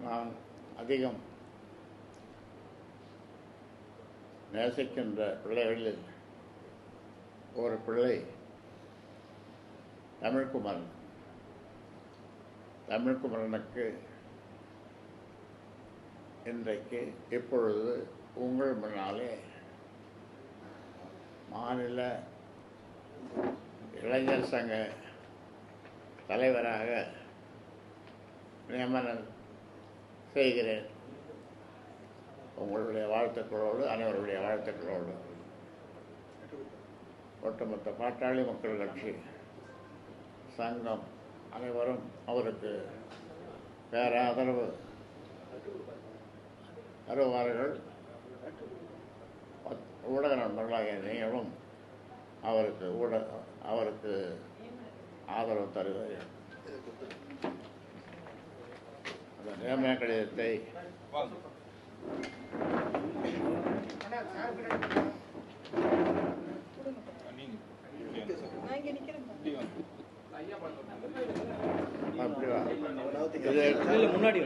நான் அதிகம் நேசிக்கின்ற பிள்ளைகளில் ஒரு பிள்ளை தமிழ்குமரன். தமிழ்குமரனுக்கு இன்றைக்கு இப்பொழுது உங்கள் முன்னாலே மாநில இளைஞர் சங்க தலைவராக நியமனம் செய்கிறேன். உங்களுடைய வாழ்த்துக்களோடு, அனைவருடைய வாழ்த்துக்களோடு ஒட்டுமொத்த பாட்டாளி மக்கள் கட்சி சங்கம் அனைவரும் அவருக்கு பேராதரவு தருவார்கள். ஊடக நண்பர்களாக நீங்களும் அவருக்கு ஆதரவு தருவீர்கள். அந்த நியமன கடிதத்தை முன்னாடி